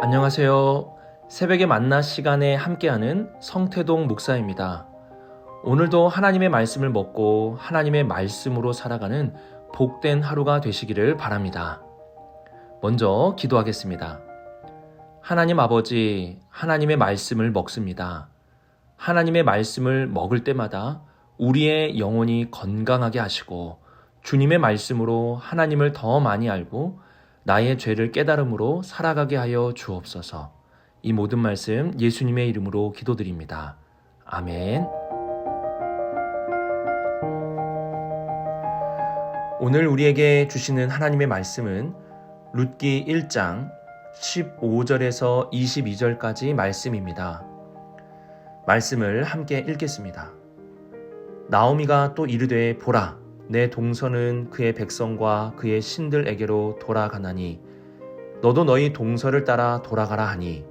안녕하세요. 새벽에 만나 시간에 함께하는 성태동 목사입니다. 오늘도 하나님의 말씀을 먹고 하나님의 말씀으로 살아가는 복된 하루가 되시기를 바랍니다. 먼저 기도하겠습니다. 하나님 아버지, 하나님의 말씀을 먹습니다. 하나님의 말씀을 먹을 때마다 우리의 영혼이 건강하게 하시고 주님의 말씀으로 하나님을 더 많이 알고 나의 죄를 깨달음으로 살아가게 하여 주옵소서. 이 모든 말씀 예수님의 이름으로 기도드립니다. 아멘. 오늘 우리에게 주시는 하나님의 말씀은 룻기 1장 15절에서 22절까지 말씀입니다. 말씀을 함께 읽겠습니다. 나오미가 또 이르되 보라, 내 동서는 그의 백성과 그의 신들에게로 돌아가나니 너도 너희 동서를 따라 돌아가라 하니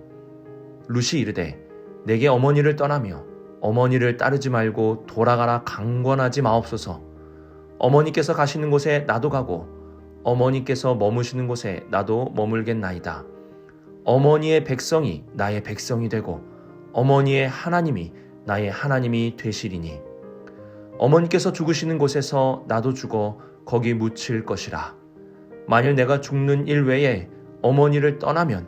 룻이 이르되 내게 어머니를 떠나며 어머니를 따르지 말고 돌아가라 강권하지 마옵소서. 어머니께서 가시는 곳에 나도 가고 어머니께서 머무시는 곳에 나도 머물겠나이다. 어머니의 백성이 나의 백성이 되고 어머니의 하나님이 나의 하나님이 되시리니 어머니께서 죽으시는 곳에서 나도 죽어 거기 묻힐 것이라. 만일 내가 죽는 일 외에 어머니를 떠나면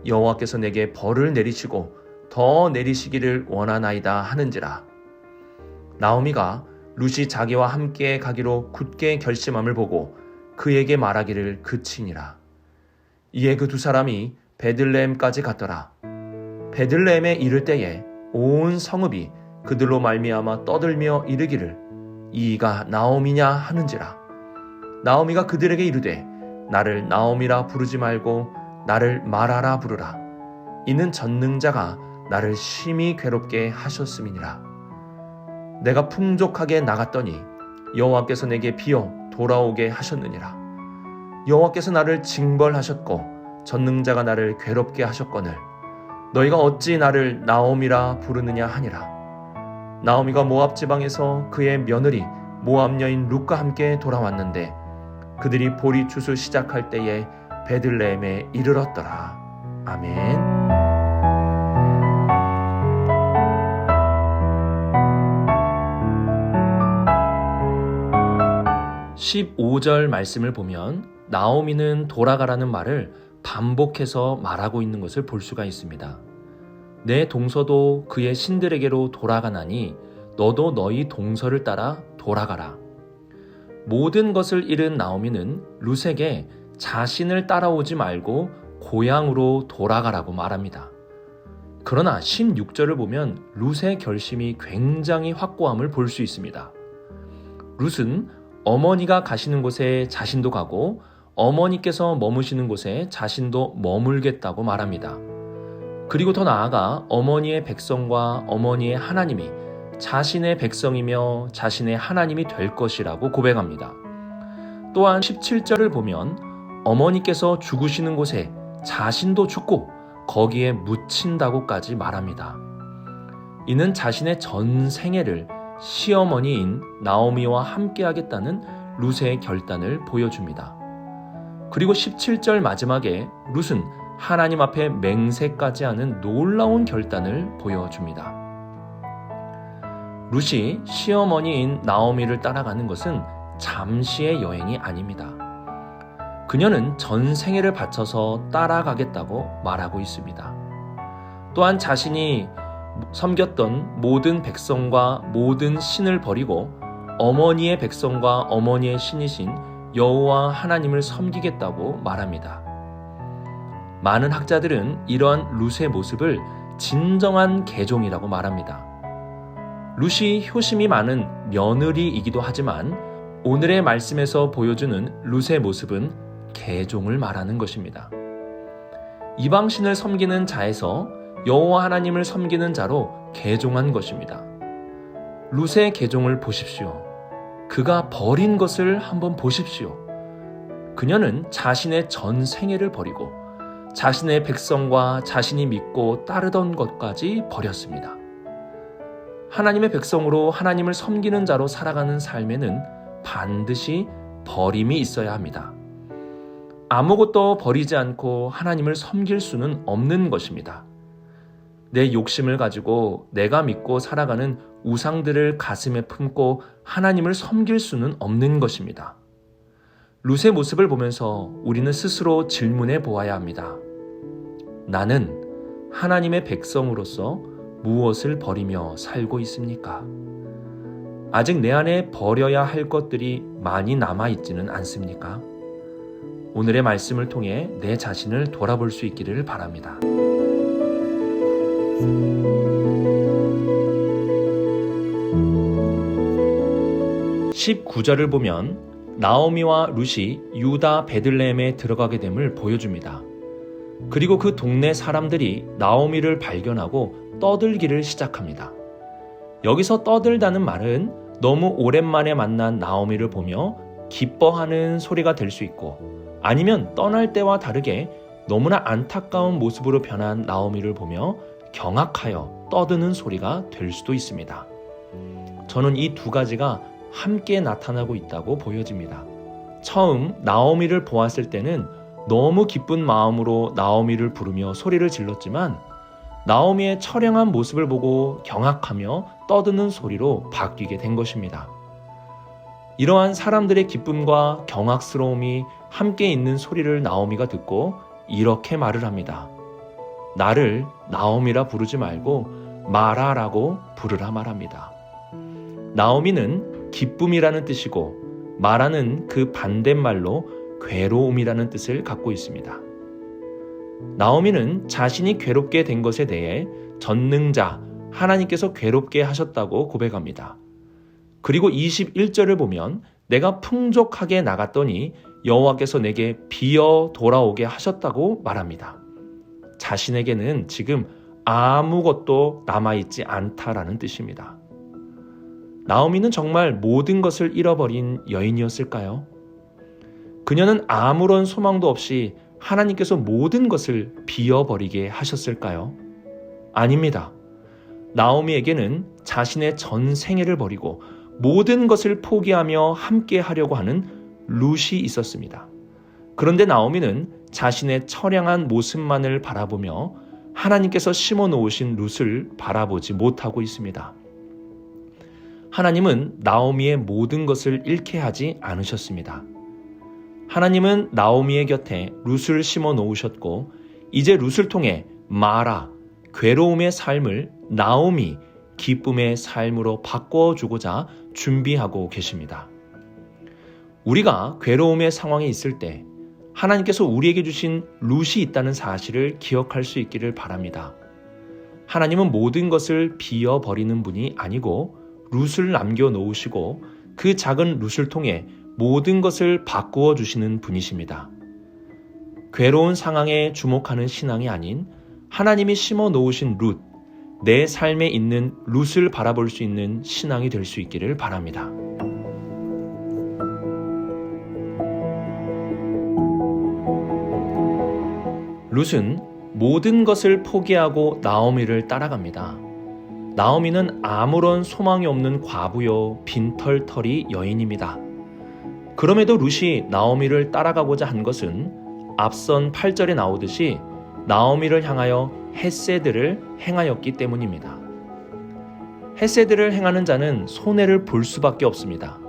여호와께서 내게 벌을 내리시고 더 내리시기를 원하나이다 하는지라. 나오미가 룻이 자기와 함께 가기로 굳게 결심함을 보고 그에게 말하기를 그치니라. 이에 그 두 사람이 베들레헴까지 갔더라. 베들레헴에 이를 때에 온 성읍이 그들로 말미암아 떠들며 이르기를 이가 나오미냐 하는지라. 나오미가 그들에게 이르되 나를 나오미라 부르지 말고 나를 마라라 부르라. 이는 전능자가 나를 심히 괴롭게 하셨음이니라. 내가 풍족하게 나갔더니 여호와께서 내게 비어 돌아오게 하셨느니라. 여호와께서 나를 징벌하셨고 전능자가 나를 괴롭게 하셨거늘 너희가 어찌 나를 나오미라 부르느냐 하니라. 나오미가 모압 지방에서 그의 며느리 모압 여인 룻과 함께 돌아왔는데 그들이 보리 추수 시작할 때에 베들레헴에 이르렀더라. 아멘. 15절 말씀을 보면 나오미는 돌아가라는 말을 반복해서 말하고 있는 것을 볼 수가 있습니다. 내 동서도 그의 신들에게로 돌아가나니 너도 너희 동서를 따라 돌아가라. 모든 것을 잃은 나오미는 룻에게 자신을 따라오지 말고 고향으로 돌아가라고 말합니다. 그러나 16절을 보면 룻의 결심이 굉장히 확고함을 볼 수 있습니다. 룻은 어머니가 가시는 곳에 자신도 가고 어머니께서 머무시는 곳에 자신도 머물겠다고 말합니다. 그리고 더 나아가 어머니의 백성과 어머니의 하나님이 자신의 백성이며 자신의 하나님이 될 것이라고 고백합니다. 또한 17절을 보면 어머니께서 죽으시는 곳에 자신도 죽고 거기에 묻힌다고까지 말합니다. 이는 자신의 전 생애를 시어머니인 나오미와 함께하겠다는 룻의 결단을 보여줍니다. 그리고 17절 마지막에 룻은 하나님 앞에 맹세까지 하는 놀라운 결단을 보여줍니다. 룻이 시어머니인 나오미를 따라가는 것은 잠시의 여행이 아닙니다. 그녀는 전 생애를 바쳐서 따라가겠다고 말하고 있습니다. 또한 자신이 섬겼던 모든 백성과 모든 신을 버리고 어머니의 백성과 어머니의 신이신 여호와 하나님을 섬기겠다고 말합니다. 많은 학자들은 이러한 룻의 모습을 진정한 개종이라고 말합니다. 룻이 효심이 많은 며느리이기도 하지만 오늘의 말씀에서 보여주는 룻의 모습은 개종을 말하는 것입니다. 이방신을 섬기는 자에서 여호와 하나님을 섬기는 자로 개종한 것입니다. 룻의 개종을 보십시오. 그가 버린 것을 한번 보십시오. 그녀는 자신의 전 생애를 버리고 자신의 백성과 자신이 믿고 따르던 것까지 버렸습니다. 하나님의 백성으로 하나님을 섬기는 자로 살아가는 삶에는 반드시 버림이 있어야 합니다. 아무것도 버리지 않고 하나님을 섬길 수는 없는 것입니다. 내 욕심을 가지고 내가 믿고 살아가는 우상들을 가슴에 품고 하나님을 섬길 수는 없는 것입니다. 룻의 모습을 보면서 우리는 스스로 질문해 보아야 합니다. 나는 하나님의 백성으로서 무엇을 버리며 살고 있습니까? 아직 내 안에 버려야 할 것들이 많이 남아있지는 않습니까? 오늘의 말씀을 통해 내 자신을 돌아볼 수 있기를 바랍니다. 19절을 보면 나오미와 룻이 유다 베들레헴에 들어가게 됨을 보여줍니다. 그리고 그 동네 사람들이 나오미를 발견하고 떠들기를 시작합니다. 여기서 떠들다는 말은 너무 오랜만에 만난 나오미를 보며 기뻐하는 소리가 될 수 있고, 아니면 떠날 때와 다르게 너무나 안타까운 모습으로 변한 나오미를 보며 경악하여 떠드는 소리가 될 수도 있습니다. 저는 이 두 가지가 함께 나타나고 있다고 보여집니다. 처음 나오미를 보았을 때는 너무 기쁜 마음으로 나오미를 부르며 소리를 질렀지만, 나오미의 처량한 모습을 보고 경악하며 떠드는 소리로 바뀌게 된 것입니다. 이러한 사람들의 기쁨과 경악스러움이 함께 있는 소리를 나오미가 듣고 이렇게 말을 합니다. 나를 나오미라 부르지 말고 마라라고 부르라 말합니다. 나오미는 기쁨이라는 뜻이고, 마라는 그 반대말로 괴로움이라는 뜻을 갖고 있습니다. 나오미는 자신이 괴롭게 된 것에 대해 전능자 하나님께서 괴롭게 하셨다고 고백합니다. 그리고 21절을 보면 내가 풍족하게 나갔더니 여호와께서 내게 비어 돌아오게 하셨다고 말합니다. 자신에게는 지금 아무것도 남아있지 않다라는 뜻입니다. 나오미는 정말 모든 것을 잃어버린 여인이었을까요? 그녀는 아무런 소망도 없이 하나님께서 모든 것을 비어버리게 하셨을까요? 아닙니다. 나오미에게는 자신의 전 생애를 버리고 모든 것을 포기하며 함께 하려고 하는 룻이 있었습니다. 그런데 나오미는 자신의 처량한 모습만을 바라보며 하나님께서 심어 놓으신 룻을 바라보지 못하고 있습니다. 하나님은 나오미의 모든 것을 잃게 하지 않으셨습니다. 하나님은 나오미의 곁에 룻을 심어 놓으셨고, 이제 룻을 통해 마라, 괴로움의 삶을 나오미, 기쁨의 삶으로 바꿔주고자 준비하고 계십니다. 우리가 괴로움의 상황에 있을 때 하나님께서 우리에게 주신 룻이 있다는 사실을 기억할 수 있기를 바랍니다. 하나님은 모든 것을 비어버리는 분이 아니고 룻을 남겨놓으시고 그 작은 룻을 통해 모든 것을 바꾸어 주시는 분이십니다. 괴로운 상황에 주목하는 신앙이 아닌 하나님이 심어 놓으신 룻, 내 삶에 있는 룻을 바라볼 수 있는 신앙이 될 수 있기를 바랍니다. 룻은 모든 것을 포기하고 나오미를 따라갑니다. 나오미는 아무런 소망이 없는 과부요 빈털터리 여인입니다. 그럼에도 룻이 나오미를 따라가고자 한 것은 앞선 8절에 나오듯이 나오미를 향하여 헤세드를 행하였기 때문입니다. 헤세드를 행하는 자는 손해를 볼 수밖에 없습니다.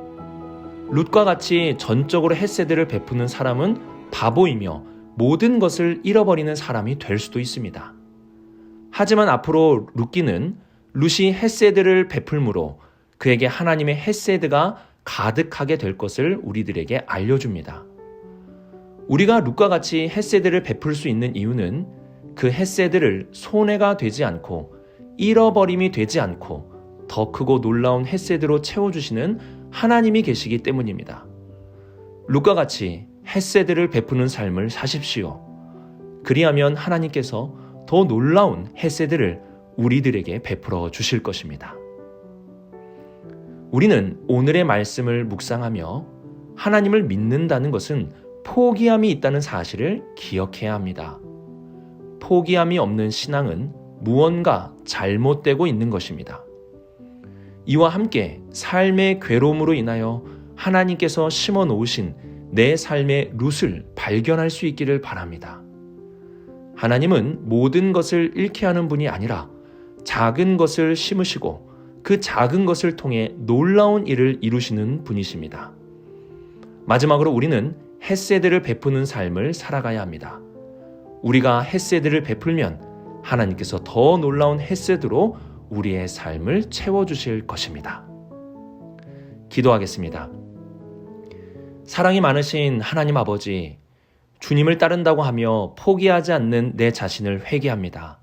룻과 같이 전적으로 헤세드를 베푸는 사람은 바보이며 모든 것을 잃어버리는 사람이 될 수도 있습니다. 하지만 앞으로 룻기는 룻이 헤세드를 베풀므로 그에게 하나님의 헤세드가 가득하게 될 것을 우리들에게 알려줍니다. 우리가 룻과 같이 헤세드를 베풀 수 있는 이유는 그 헤세드를 손해가 되지 않고 잃어버림이 되지 않고 더 크고 놀라운 헤세드로 채워주시는 하나님이 계시기 때문입니다. 룻과 같이 헤세드를 베푸는 삶을 사십시오. 그리하면 하나님께서 더 놀라운 헤세드를 우리들에게 베풀어 주실 것입니다. 우리는 오늘의 말씀을 묵상하며 하나님을 믿는다는 것은 포기함이 있다는 사실을 기억해야 합니다. 포기함이 없는 신앙은 무언가 잘못되고 있는 것입니다. 이와 함께 삶의 괴로움으로 인하여 하나님께서 심어 놓으신 내 삶의 룻을 발견할 수 있기를 바랍니다. 하나님은 모든 것을 잃게 하는 분이 아니라 작은 것을 심으시고 그 작은 것을 통해 놀라운 일을 이루시는 분이십니다. 마지막으로 우리는 헤세드를 베푸는 삶을 살아가야 합니다. 우리가 헤세드를 베풀면 하나님께서 더 놀라운 헤세드로 우리의 삶을 채워주실 것입니다. 기도하겠습니다. 사랑이 많으신 하나님 아버지, 주님을 따른다고 하며 포기하지 않는 내 자신을 회개합니다.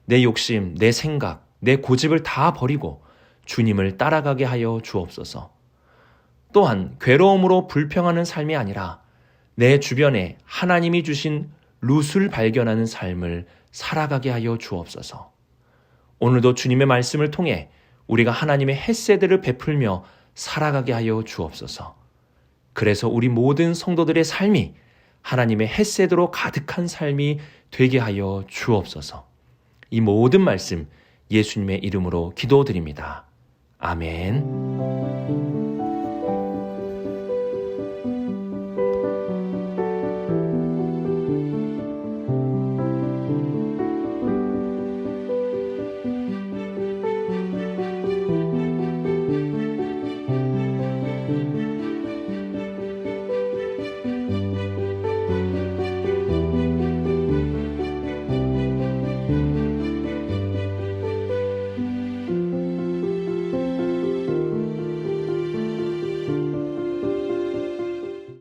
내 욕심, 내 생각, 내 고집을 다 버리고 주님을 따라가게 하여 주옵소서. 또한 괴로움으로 불평하는 삶이 아니라 내 주변에 하나님이 주신 룻을 발견하는 삶을 살아가게 하여 주옵소서. 오늘도 주님의 말씀을 통해 우리가 하나님의 헤세드를 베풀며 살아가게 하여 주옵소서. 그래서 우리 모든 성도들의 삶이 하나님의 헤세드로 가득한 삶이 되게 하여 주옵소서. 이 모든 말씀 예수님의 이름으로 기도드립니다. 아멘.